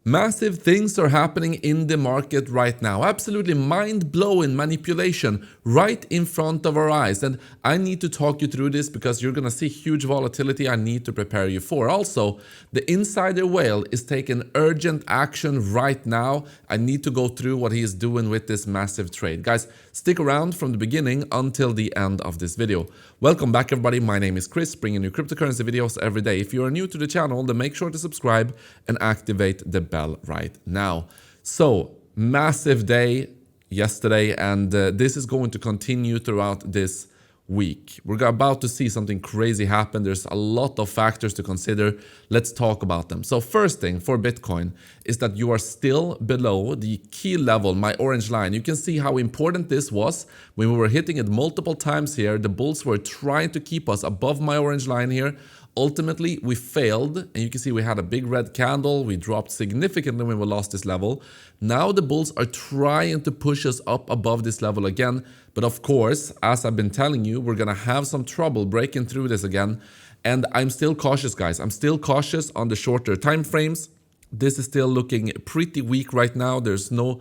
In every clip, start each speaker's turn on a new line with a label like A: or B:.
A: Massive things are happening in the market right now. Absolutely mind-blowing manipulation right in front of our eyes. And I need to talk you through this because you're going to see huge volatility I need to prepare you for. Also, the insider whale is taking urgent action right now. I need to go through what he is doing with this massive trade. Guys, stick around from the beginning until the end of this video. Welcome back, everybody. My name is Chris, bringing you cryptocurrency videos every day. If you are new to the channel, then make sure to subscribe and activate the bell right now. So, massive day yesterday, and this is going to continue throughout this week. We're about to see something crazy happen. There's a lot of factors to consider. Let's talk about them. So first thing for Bitcoin is that you are still below the key level, my orange line. You can see how important this was when we were hitting it multiple times here. The bulls were trying to keep us above my orange line here. Ultimately, we failed, and you can see we had a big red candle. We dropped significantly when we lost this level. Now the bulls are trying to push us up above this level again. But of course, as I've been telling you, we're going to have some trouble breaking through this again. And I'm still cautious, guys. I'm still cautious on the shorter time frames. This is still looking pretty weak right now. There's no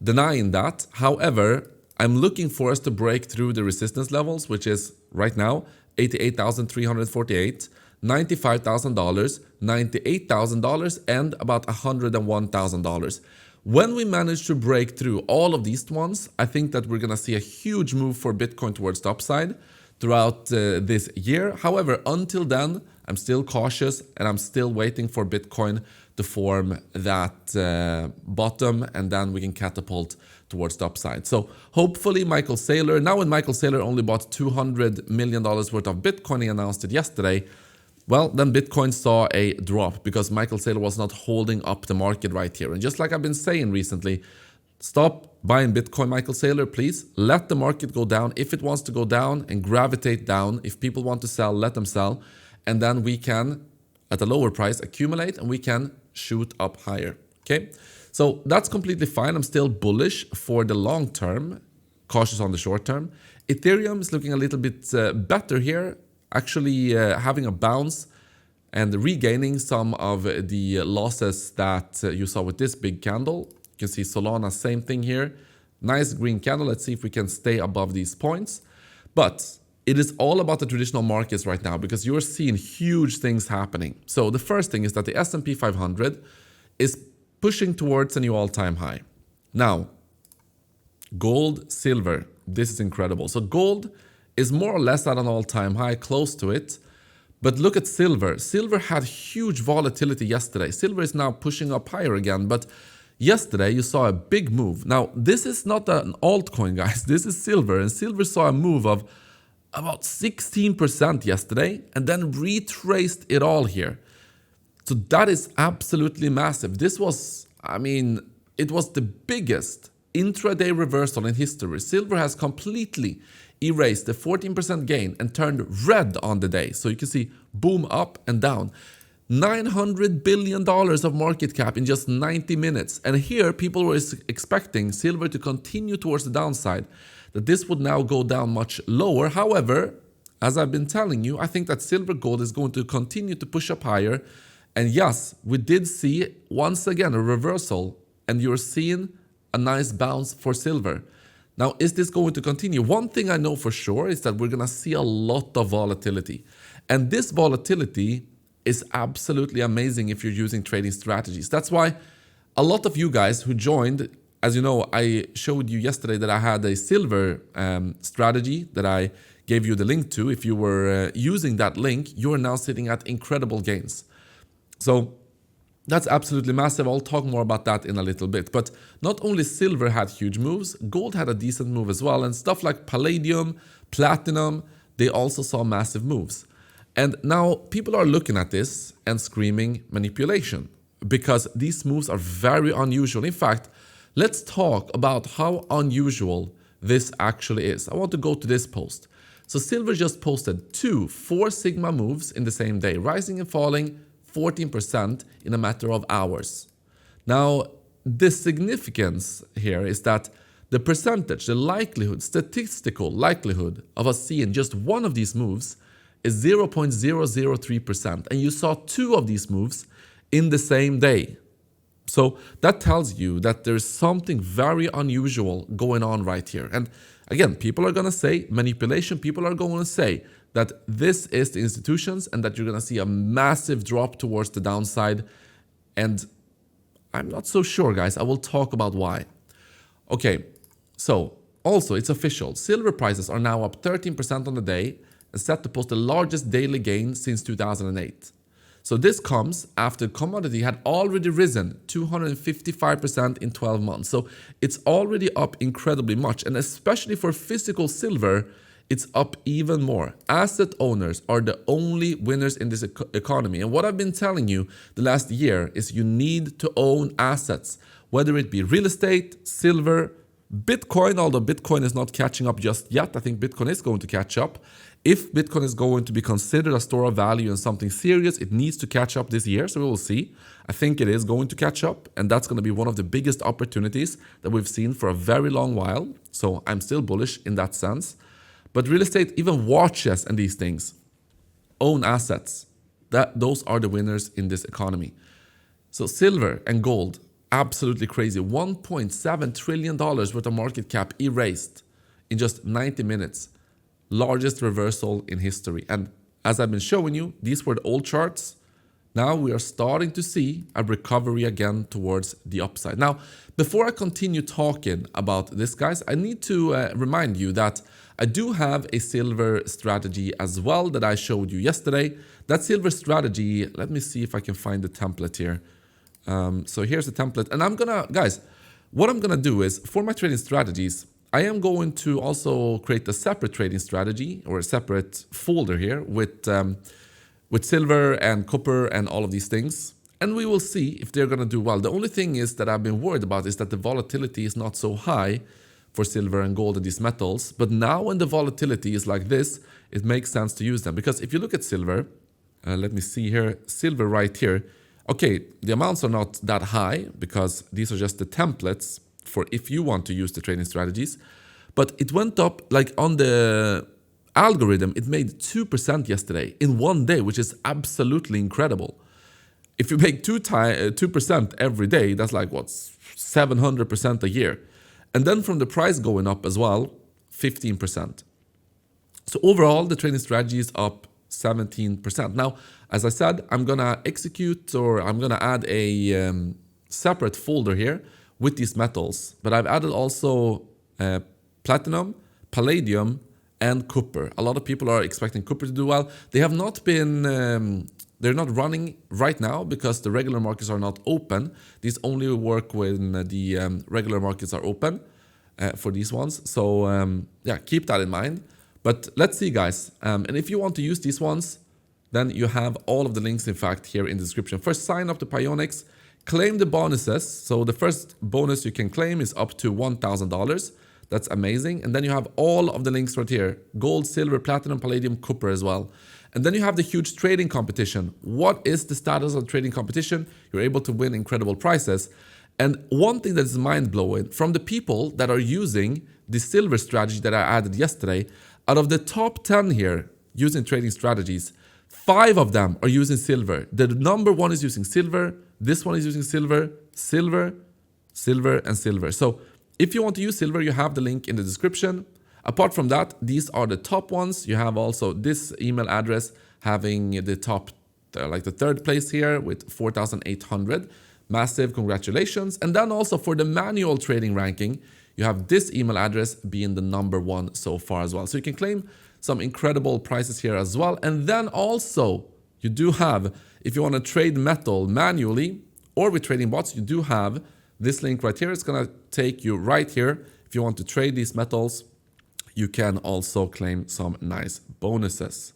A: denying that. However, I'm looking for us to break through the resistance levels, which is right now $88,348. $95,000, $98,000, and about $101,000. When we manage to break through all of these ones, I think that we're going to see a huge move for Bitcoin towards the upside throughout this year. However, until then, I'm still cautious and I'm still waiting for Bitcoin to form that bottom, and then we can catapult towards the upside. So hopefully Michael Saylor, now when Michael Saylor only bought $200 million worth of Bitcoin, he announced it yesterday, well, then Bitcoin saw a drop because Michael Saylor was not holding up the market right here. And just like I've been saying recently, stop buying Bitcoin, Michael Saylor, please. Let the market go down. If it wants to go down and gravitate down, if people want to sell, let them sell. And then we can, at a lower price, accumulate and we can shoot up higher. Okay, so that's completely fine. I'm still bullish for the long term, cautious on the short term. Ethereum is looking a little bit better here. Actually having a bounce and regaining some of the losses that you saw with this big candle. You can see Solana, same thing here. Nice green candle. Let's see if we can stay above these points. But it is all about the traditional markets right now because you're seeing huge things happening. So the first thing is that the S&P 500 is pushing towards a new all-time high. Now, gold, silver, this is incredible. So gold is more or less at an all-time high, close to it. But look at silver. Silver had huge volatility yesterday. Silver is now pushing up higher again, but yesterday you saw a big move. Now, this is not an altcoin, guys. This is silver, and silver saw a move of about 16% yesterday and then retraced it all here. So that is absolutely massive. This was, I mean, it was the biggest intraday reversal in history. Silver has completely erased the 14% gain and turned red on the day. So you can see boom, up and down. $900 billion of market cap in just 90 minutes. And here people were expecting silver to continue towards the downside, that this would now go down much lower. However, as I've been telling you, I think that silver gold is going to continue to push up higher. And yes, we did see once again a reversal, and you're seeing a nice bounce for silver. Now, is this going to continue? One thing I know for sure is that we're going to see a lot of volatility. And this volatility is absolutely amazing if you're using trading strategies. That's why a lot of you guys who joined, as you know, I showed you yesterday that I had a silver strategy that I gave you the link to. If you were using that link, you are now sitting at incredible gains. So that's absolutely massive. I'll talk more about that in a little bit. But not only silver had huge moves, gold had a decent move as well. And stuff like palladium, platinum, they also saw massive moves. And now people are looking at this and screaming manipulation because these moves are very unusual. In fact, let's talk about how unusual this actually is. I want to go to this post. So silver just posted 2 4 sigma moves in the same day, rising and falling 14% in a matter of hours. Now, the significance here is that the percentage, the likelihood, statistical likelihood of us seeing just one of these moves is 0.003%. And you saw 2 of these moves in the same day. So that tells you that there's something very unusual going on right here. And again, people are going to say manipulation. People are going to say that this is the institutions and that you're going to see a massive drop towards the downside. And I'm not so sure, guys. I will talk about why. Okay, so also it's official. Silver prices are now up 13% on the day and set to post the largest daily gain since 2008. So this comes after commodity had already risen 255% in 12 months. So it's already up incredibly much. And especially for physical silver, it's up even more. Asset owners are the only winners in this economy. And what I've been telling you the last year is you need to own assets, whether it be real estate, silver, Bitcoin, although Bitcoin is not catching up just yet. I think Bitcoin is going to catch up. If Bitcoin is going to be considered a store of value and something serious, it needs to catch up this year. So we will see. I think it is going to catch up. And that's going to be one of the biggest opportunities that we've seen for a very long while. So I'm still bullish in that sense. But real estate, even watches and these things, own assets, those are the winners in this economy. So silver and gold, absolutely crazy. $1.7 trillion worth of market cap erased in just 90 minutes. Largest reversal in history. And as I've been showing you, these were the old charts. Now we are starting to see a recovery again towards the upside. Now, before I continue talking about this, guys, I need to remind you that I do have a silver strategy as well that I showed you yesterday. That silver strategy, let me see if I can find the template here. So here's the template. And I'm gonna, guys, what I'm gonna do is for my trading strategies, I am going to also create a separate trading strategy or a separate folder here with silver and copper and all of these things. And we will see if they're going to do well. The only thing is that I've been worried about is that the volatility is not so high for silver and gold and these metals. But now when the volatility is like this, it makes sense to use them. Because if you look at silver, let me see here, silver right here. Okay, the amounts are not that high because these are just the templates for if you want to use the trading strategies. But it went up like on the algorithm, it made 2% yesterday in one day, which is absolutely incredible. If you make 2% every day, that's like what, 700% a year. And then from the price going up as well, 15%. So overall, the trading strategy is up 17%. Now, as I said, I'm going to execute or I'm going to add a separate folder here with these metals. But I've added also platinum, palladium, and copper. A lot of people are expecting copper to do well. They have not been, they're not running right now because the regular markets are not open. These only work when the regular markets are open for these ones. So yeah, keep that in mind. But let's see, guys. And if you want to use these ones, then you have all of the links, in fact, here in the description. First, sign up to Pionex, claim the bonuses. So the first bonus you can claim is up to $1,000. That's amazing. And then you have all of the links right here. Gold, silver, platinum, palladium, copper as well. And then you have the huge trading competition. What is the status of the trading competition? You're able to win incredible prizes. And one thing that is mind-blowing, from the people that are using the silver strategy that I added yesterday, out of the top 10 here using trading strategies, 5 of them are using silver. The number 1 is using silver. This one is using silver, silver, silver, and silver. So if you want to use silver, you have the link in the description. Apart from that, these are the top ones. You have also this email address having the top, like the third place here with 4,800. Massive congratulations. And then also for the manual trading ranking, you have this email address being the number 1 so far as well. So you can claim some incredible prices here as well. And then also you do have, if you want to trade metal manually or with trading bots, you do have this link right here. It's going to take you right here. If you want to trade these metals, you can also claim some nice bonuses.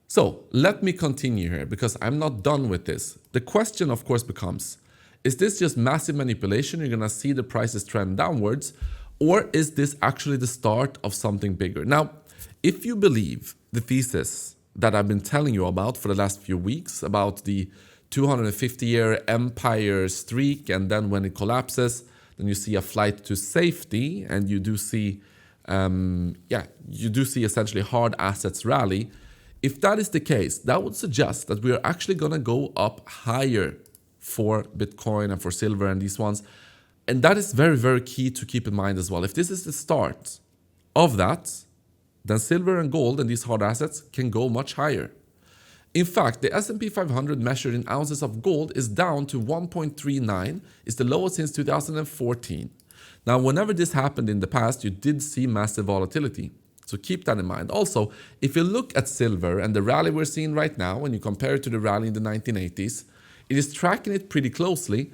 A: So let me continue here because I'm not done with this. The question, of course, becomes, is this just massive manipulation? You're going to see the prices trend downwards, or is this actually the start of something bigger? Now, if you believe the thesis that I've been telling you about for the last few weeks about the 250-year empire streak, and then when it collapses, then you see a flight to safety, and you do see, essentially hard assets rally. If that is the case, that would suggest that we are actually going to go up higher for Bitcoin and for silver and these ones. And that is very, very key to keep in mind as well. If this is the start of that, then silver and gold and these hard assets can go much higher. In fact, the S&P 500 measured in ounces of gold is down to 1.39. It's the lowest since 2014. Now, whenever this happened in the past, you did see massive volatility. So keep that in mind. Also, if you look at silver and the rally we're seeing right now, when you compare it to the rally in the 1980s, it is tracking it pretty closely.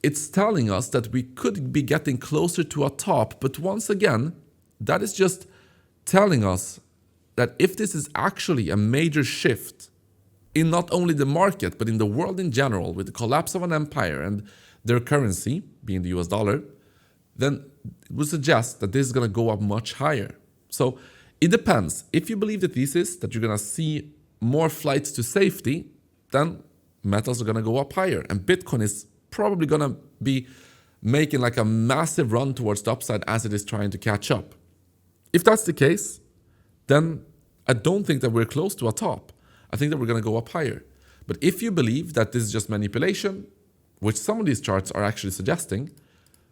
A: It's telling us that we could be getting closer to a top. But once again, that is just telling us that if this is actually a major shift in not only the market, but in the world in general, with the collapse of an empire and their currency, being the US dollar, then it would suggest that this is going to go up much higher. So it depends. If you believe the thesis that you're going to see more flights to safety, then metals are going to go up higher. And Bitcoin is probably going to be making like a massive run towards the upside as it is trying to catch up. If that's the case, then I don't think that we're close to a top. I think that we're going to go up higher. But if you believe that this is just manipulation, which some of these charts are actually suggesting,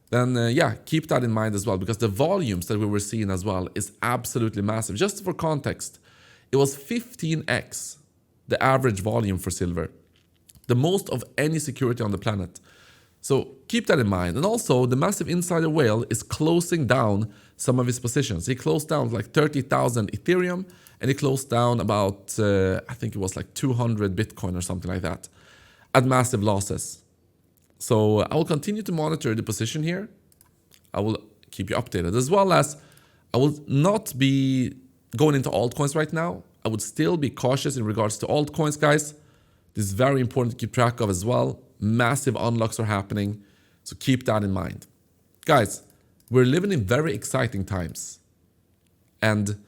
A: then yeah, keep that in mind as well, because the volumes that we were seeing as well is absolutely massive. Just for context, it was 15x the average volume for silver, the most of any security on the planet. So keep that in mind. And also, the massive insider whale is closing down some of his positions. He closed down like 30,000 Ethereum, and he closed down about, I think it was like 200 Bitcoin or something like that, at massive losses. So I will continue to monitor the position here. I will keep you updated, as well as I will not be going into altcoins right now. I would still be cautious in regards to altcoins, guys. This is very important to keep track of as well. Massive unlocks are happening, so keep that in mind. Guys, we're living in very exciting times. And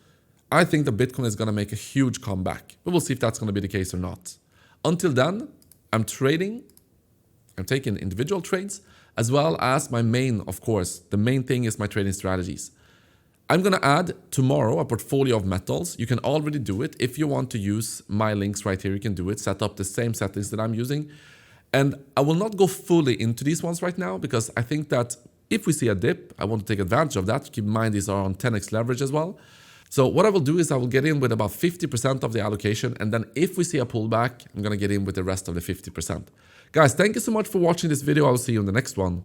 A: I think that Bitcoin is going to make a huge comeback. But we'll see if that's going to be the case or not. Until then, I'm trading. I'm taking individual trades, as well as my main, of course, the main thing is my trading strategies. I'm going to add tomorrow a portfolio of metals. You can already do it. If you want to use my links right here, you can do it. Set up the same settings that I'm using. And I will not go fully into these ones right now, because I think that if we see a dip, I want to take advantage of that. Keep in mind, these are on 10x leverage as well. So what I will do is I will get in with about 50% of the allocation. And then if we see a pullback, I'm going to get in with the rest of the 50%. Guys, thank you so much for watching this video. I will see you in the next one.